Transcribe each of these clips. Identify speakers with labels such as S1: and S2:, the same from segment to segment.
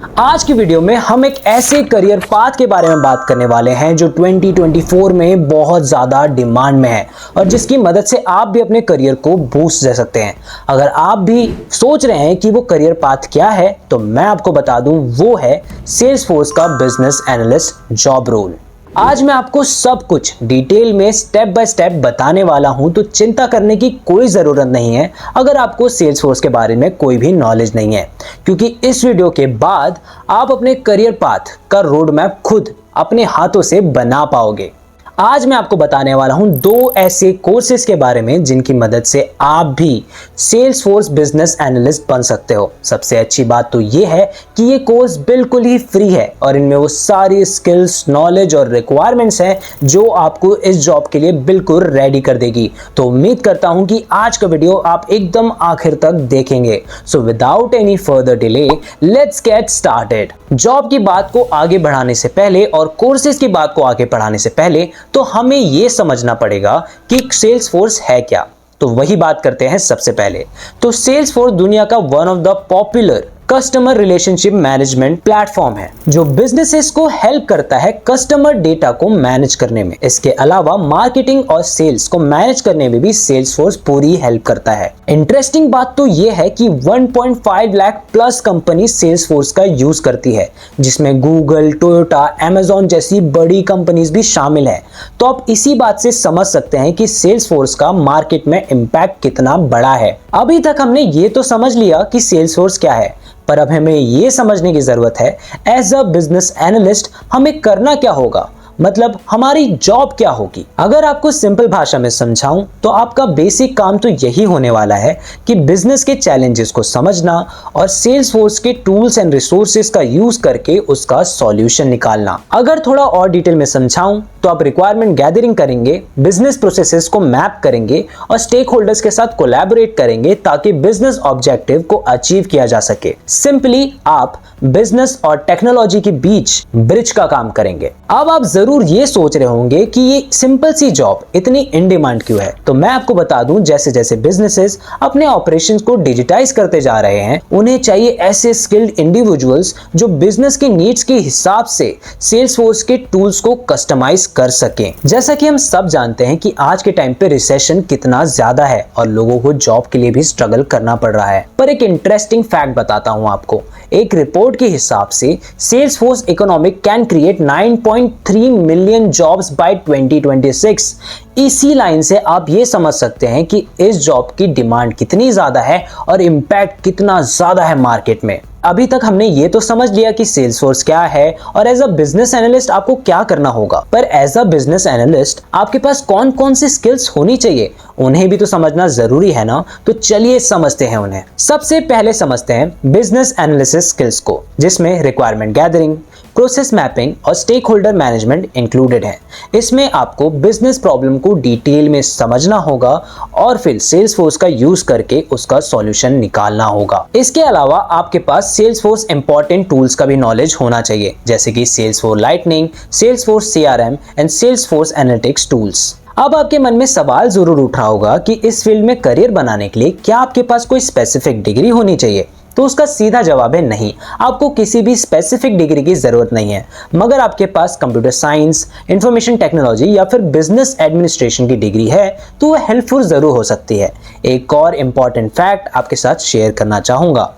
S1: आज की वीडियो में हम एक ऐसे करियर पाथ के बारे में बात करने वाले हैं जो 2024 में बहुत ज़्यादा डिमांड में है और जिसकी मदद से आप भी अपने करियर को बूस्ट दे सकते हैं। अगर आप भी सोच रहे हैं कि वो करियर पाथ क्या है तो मैं आपको बता दूं, वो है सेल्सफोर्स का बिजनेस एनालिस्ट जॉब रोल। आज मैं आपको सब कुछ डिटेल में स्टेप बाय स्टेप बताने वाला हूं, तो चिंता करने की कोई ज़रूरत नहीं है अगर आपको सेल्सफोर्स के बारे में कोई भी नॉलेज नहीं है, क्योंकि इस वीडियो के बाद आप अपने करियर पाथ का रोड मैप खुद अपने हाथों से बना पाओगे। आज मैं आपको बताने वाला हूं दो ऐसे कोर्सेज के बारे में जिनकी मदद से आप भी सेल्सफोर्स बिजनेस एनालिस्ट बन सकते हो। सबसे अच्छी बात तो ये है कि ये कोर्स बिल्कुल ही फ्री है और इनमें वो सारी स्किल्स, नॉलेज और रिक्वायरमेंट्स हैं जो आपको इस जॉब के लिए बिल्कुल रेडी कर देगी। तो उम्मीद करता हूं कि आज का वीडियो आप एकदम आखिर तक देखेंगे। So without any further delay let's get started. Job की बात को आगे बढ़ाने से पहले और कोर्सेज की बात को आगे बढ़ाने से पहले तो हमें यह समझना पड़ेगा कि सेल्सफोर्स है क्या। तो वही बात करते हैं। सबसे पहले तो सेल्सफोर्स दुनिया का one of the popular customer relationship management platform है जो बिजनेसेस को हेल्प करता है कस्टमर डेटा को मैनेज करने में। इसके अलावा मार्केटिंग और सेल्स को मैनेज करने में भी सेल्सफोर्स पूरी हेल्प करता है। इंटरेस्टिंग बात तो यह है कि 1.5 लाख प्लस कंपनी सेल्सफोर्स का यूज करती है, जिसमें गूगल, टोयोटा, अमेजॉन जैसी बड़ी कंपनीज भी शामिल है। तो आप इसी बात से समझ सकते हैं कि सेल्सफोर्स का मार्केट में इंपैक्ट कितना बड़ा है। अभी तक हमने ये तो समझ लिया कि सेल्सफोर्स क्या है, पर अब हमें यह समझने की जरूरत है एज अ बिजनेस एनालिस्ट हमें करना क्या होगा, मतलब हमारी जॉब क्या होगी। अगर आपको सिंपल भाषा में समझाऊं तो आपका बेसिक काम तो यही होने वाला है कि बिजनेस के चैलेंजेस को समझना और सेल्सफोर्स के टूल्स एंड रिसोर्सेज का यूज करके उसका सॉल्यूशन निकालना। अगर थोड़ा और डिटेल में समझाऊं तो आप रिक्वायरमेंट गैदरिंग करेंगे, बिजनेस प्रोसेसेस को मैप करेंगे और स्टेक होल्डर्स के साथ कोलैबोरेट करेंगे ताकि बिजनेस ऑब्जेक्टिव को अचीव किया जा सके। सिंपली आप बिजनेस और टेक्नोलॉजी के बीच ब्रिज का काम करेंगे। अब आप जरूर ये सोच रहे होंगे कि ये सिंपल सी जॉब इतनी इन डिमांड क्यों है। तो मैं आपको बता दूं, जैसे जैसे बिजनेसेस अपने ऑपरेशंस को डिजिटाइज करते जा रहे हैं, उन्हें चाहिए ऐसे स्किल्ड इंडिविजुअल्स जो बिजनेस के नीड्स के हिसाब से सेल्सफोर्स के टूल्स को कस्टमाइज कर सकें। जैसा कि हम सब जानते हैं कि आज के टाइम पे रिसेशन कितना ज्यादा है और लोगों को जॉब के लिए भी स्ट्रगल करना पड़ रहा है। पर एक इंटरेस्टिंग फैक्ट बताता हूं आपको। एक रिपोर्ट के हिसाब से Salesforce economic can create 9.3 million jobs by 2026। इसी लाइन से आप ये समझ सकते हैं कि इस जॉब की डिमांड कितनी ज्यादा है और इंपैक्ट कितना ज्यादा है मार्केट में। अभी तक हमने ये तो समझ लिया कि सेल्सफोर्स क्या है और एज अ बिजनेस एनालिस्ट आपको क्या करना होगा, पर एज अ बिजनेस एनालिस्ट आपके पास कौन कौन सी स्किल्स होनी चाहिए उन्हें भी तो समझना जरूरी है ना। तो चलिए समझते हैं उन्हें। सबसे पहले समझते हैं बिजनेस एनालिसिस स्किल्स को, जिसमें रिक्वायरमेंट गैदरिंग, प्रोसेस मैपिंग और स्टेक होल्डर मैनेजमेंट इंक्लूडेड है। इसमें आपको बिजनेस प्रॉब्लम को डिटेल में समझना होगा और फिर सेल्सफोर्स का यूज करके उसका सॉल्यूशन निकालना होगा। इसके अलावा आपके पास सेल्सफोर्स इंपॉर्टेंट टूल्स का भी नॉलेज होना चाहिए, जैसे कि Salesforce lightning, Salesforce CRM and Salesforce analytics tools. अब आपके मन में सवाल जरूर उठ रहा होगा कि इस फील्ड में करियर बनाने के लिए क्या आपके पास कोई स्पेसिफिक डिग्री होनी चाहिए। तो उसका सीधा जवाब है नहीं, आपको किसी भी स्पेसिफिक डिग्री की जरूरत नहीं है। मगर आपके पास कंप्यूटर साइंस, इंफॉर्मेशन टेक्नोलॉजी या फिर बिजनेस एडमिनिस्ट्रेशन की डिग्री है तो वह हेल्पफुल जरूर हो सकती है। एक और इंपॉर्टेंट फैक्ट आपके साथ शेयर करना चाहूंगा।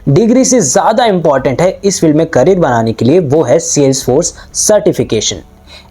S1: डिग्री से ज्यादा इंपॉर्टेंट है इस फील्ड में करियर बनाने के लिए, वो है सेल्सफोर्स सर्टिफिकेशन।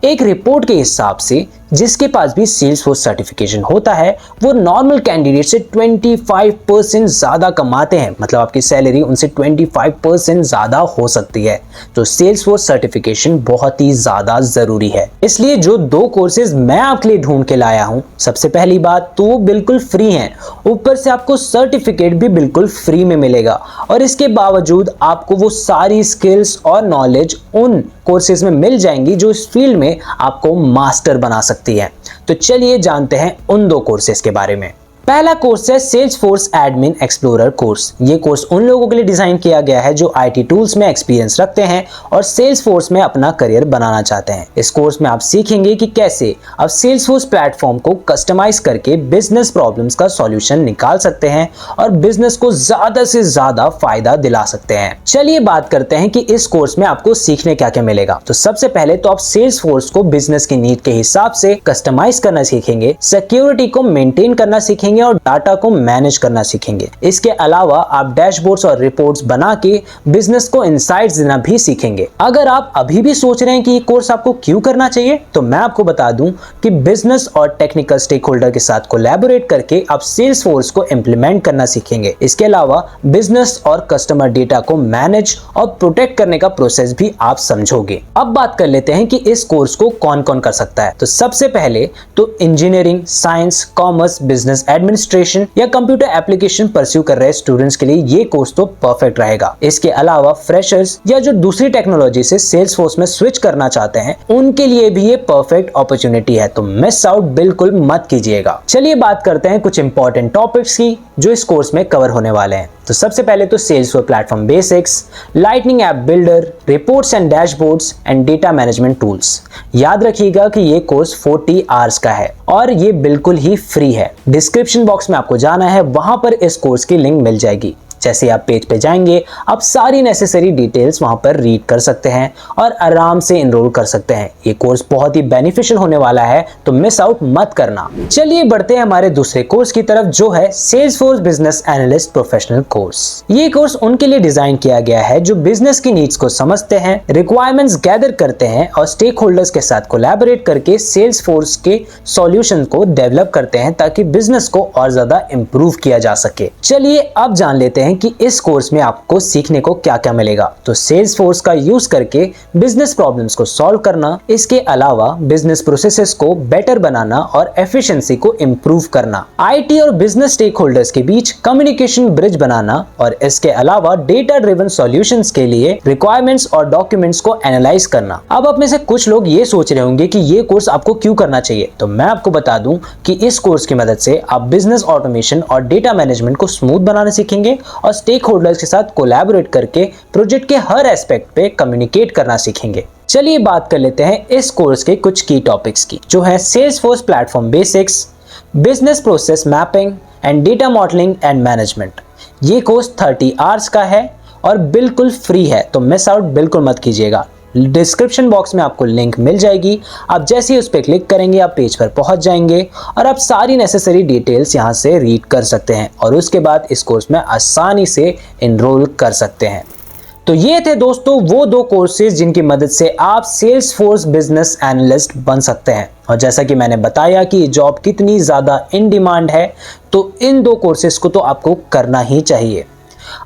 S1: एक रिपोर्ट के हिसाब से जिसके पास भी सेल्सफोर्स सर्टिफिकेशन होता है वो नॉर्मल कैंडिडेट से 25% ज्यादा कमाते हैं, मतलब आपकी सैलरी उनसे 25% ज्यादा हो सकती है। तो सेल्सफोर्स सर्टिफिकेशन बहुत ही ज्यादा जरूरी है। इसलिए जो दो कोर्सेज मैं आपके लिए ढूंढ के लाया हूं, सबसे पहली बात तो वो बिल्कुल फ्री हैं, ऊपर से आपको सर्टिफिकेट भी बिल्कुल फ्री में मिलेगा और इसके बावजूद आपको वो सारी स्किल्स और नॉलेज उन कोर्सेज में मिल जाएंगी जो इस फील्ड में आपको मास्टर बना सकती है। तो चलिए जानते हैं उन दो कोर्सेज के बारे में। पहला कोर्स है सेल्सफोर्स एडमिन एक्सप्लोरर कोर्स। ये कोर्स उन लोगों के लिए डिजाइन किया गया है जो आईटी टूल्स में एक्सपीरियंस रखते हैं और सेल्सफोर्स में अपना करियर बनाना चाहते हैं। इस कोर्स में आप सीखेंगे कि कैसे आप सेल्सफोर्स प्लेटफॉर्म को कस्टमाइज करके बिजनेस प्रॉब्लम्स का सॉल्यूशन निकाल सकते हैं और बिजनेस को ज्यादा से ज्यादा फायदा दिला सकते हैं। चलिए बात करते हैं कि इस कोर्स में आपको सीखने क्या क्या मिलेगा। तो सबसे पहले तो आप सेल्सफोर्स को बिजनेस की नीड के हिसाब से कस्टमाइज करना सीखेंगे, सिक्योरिटी को मेंटेन करना सीखेंगे और डाटा को मैनेज करना सीखेंगे। इसके अलावा आप डैशबोर्ड्स और रिपोर्ट्स बना के बिजनेस को इनसाइट्स देना भी सीखेंगे। अगर आप अभी भी सोच रहे हैं कि ये कोर्स आपको क्यों करना चाहिए, तो मैं आपको बता दूं कि बिजनेस और टेक्निकल स्टेक होल्डर के साथ कोलैबोरेट करके आप सेल्सफोर्स को इंप्लीमेंट करना सीखेंगे। इसके अलावा बिजनेस और कस्टमर डेटा को मैनेज और प्रोटेक्ट करने का प्रोसेस भी आप समझोगे। अब बात कर लेते हैं कि इस कोर्स को कौन कौन कर सकता है। तो सबसे पहले तो engineering, science, commerce, business administration या कंप्यूटर एप्लीकेशन परस्यू कर रहे स्टूडेंट्स के लिए ये कोर्स तो परफेक्ट रहेगा। इसके अलावा फ्रेशर्स या जो दूसरी टेक्नोलॉजी से सेल्सफोर्स में स्विच करना चाहते हैं उनके लिए भी ये परफेक्ट अपॉर्चुनिटी है, तो मिस आउट बिल्कुल मत कीजिएगा। चलिए बात करते हैं कुछ इंपॉर्टेंट टॉपिक्स की जो इस कोर्स में कवर होने वाले हैं। तो सबसे पहले तो Salesforce platform basics, lightning app builder, reports and dashboards and data management tools. याद रखिएगा कि ये कोर्स 40 आवर्स का है और ये बिल्कुल ही फ्री है। डिस्क्रिप्शन बॉक्स में आपको जाना है, वहां पर इस कोर्स की लिंक मिल जाएगी। जैसे आप पेज पे जाएंगे आप सारी नेसेसरी डिटेल्स वहां पर रीड कर सकते हैं और आराम से एनरोल कर सकते हैं। ये कोर्स बहुत ही बेनिफिशियल होने वाला है, तो मिस आउट मत करना। चलिए बढ़ते हैं हमारे दूसरे कोर्स की तरफ जो है Salesforce business analyst professional course. ये कोर्स उनके लिए डिजाइन किया गया है जो बिजनेस की नीड्स को समझते हैं, रिक्वायरमेंट्स गैदर करते हैं और स्टेक होल्डर्स के साथ कोलैबोरेट करके सेल्सफोर्स के सॉल्यूशन को डेवलप करते हैं ताकि बिजनेस को और ज्यादा इंप्रूव किया जा सके। चलिए अब जान लेते हैं कि इस कोर्स में आपको सीखने को क्या क्या मिलेगा। तो सेल्सफोर्स का यूज करके बिजनेस प्रॉब्लम्स को सॉल्व करना, इसके अलावा बिजनेस प्रोसेसेस को बेटर बनाना और एफिशिएंसी को इंप्रूव करना, आईटी और बिजनेस स्टेक होल्डर्स के बीच कम्युनिकेशन ब्रिज बनाना और इसके अलावा डेटा ड्रिवन सॉल्यूशंस के लिए रिक्वायरमेंट्स और डॉक्यूमेंट्स को एनालाइज करना। अब आप में से कुछ लोग ये सोच रहे होंगे कि ये कोर्स आपको क्यों करना चाहिए, तो मैं आपको बता दूं कि इस कोर्स की मदद से आप बिजनेस ऑटोमेशन और डेटा मैनेजमेंट को स्मूथ बनाना सीखेंगे और स्टेक होल्डर्स के साथ कोलैबोरेट करके प्रोजेक्ट के हर एस्पेक्ट पे कम्युनिकेट करना सीखेंगे। चलिए बात कर लेते हैं इस कोर्स के कुछ की टॉपिक्स की जो है Salesforce platform basics, business process mapping and data modelling and management. ये कोर्स 30 आवर्स का है और बिल्कुल फ्री है, तो मिस आउट बिल्कुल मत कीजिएगा। डिस्क्रिप्शन बॉक्स में आपको लिंक मिल जाएगी, आप जैसे ही उस पर क्लिक करेंगे आप पेज पर पहुंच जाएंगे और आप सारी नेसेसरी डिटेल्स यहां से रीड कर सकते हैं और उसके बाद इस कोर्स में आसानी से एनरोल कर सकते हैं। तो ये थे दोस्तों वो दो कोर्सेज जिनकी मदद से आप सेल्सफोर्स बिजनेस एनालिस्ट बन सकते हैं। और जैसा कि मैंने बताया कि ये जॉब कितनी ज़्यादा इन डिमांड है, तो इन दो कोर्सेज को तो आपको करना ही चाहिए।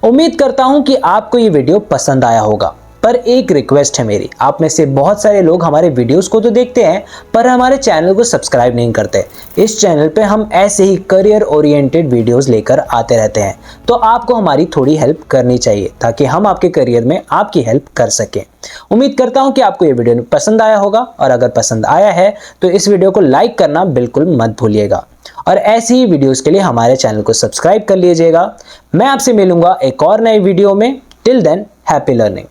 S1: उम्मीद करता हूं कि आपको ये वीडियो पसंद आया होगा, पर एक रिक्वेस्ट है मेरी, आप में से बहुत सारे लोग हमारे वीडियोस को तो देखते हैं पर हमारे चैनल को सब्सक्राइब नहीं करते। इस चैनल पे हम ऐसे ही करियर ओरिएंटेड वीडियोस लेकर आते रहते हैं, तो आपको हमारी थोड़ी हेल्प करनी चाहिए ताकि हम आपके करियर में आपकी हेल्प कर सकें। उम्मीद करता हूं कि आपको ये वीडियो पसंद आया होगा और अगर पसंद आया है तो इस वीडियो को लाइक करना बिल्कुल मत भूलिएगा और ऐसी ही वीडियोस के लिए हमारे चैनल को सब्सक्राइब कर लीजिएगा। मैं आपसे मिलूंगा एक और नई वीडियो में। Till than happy learning.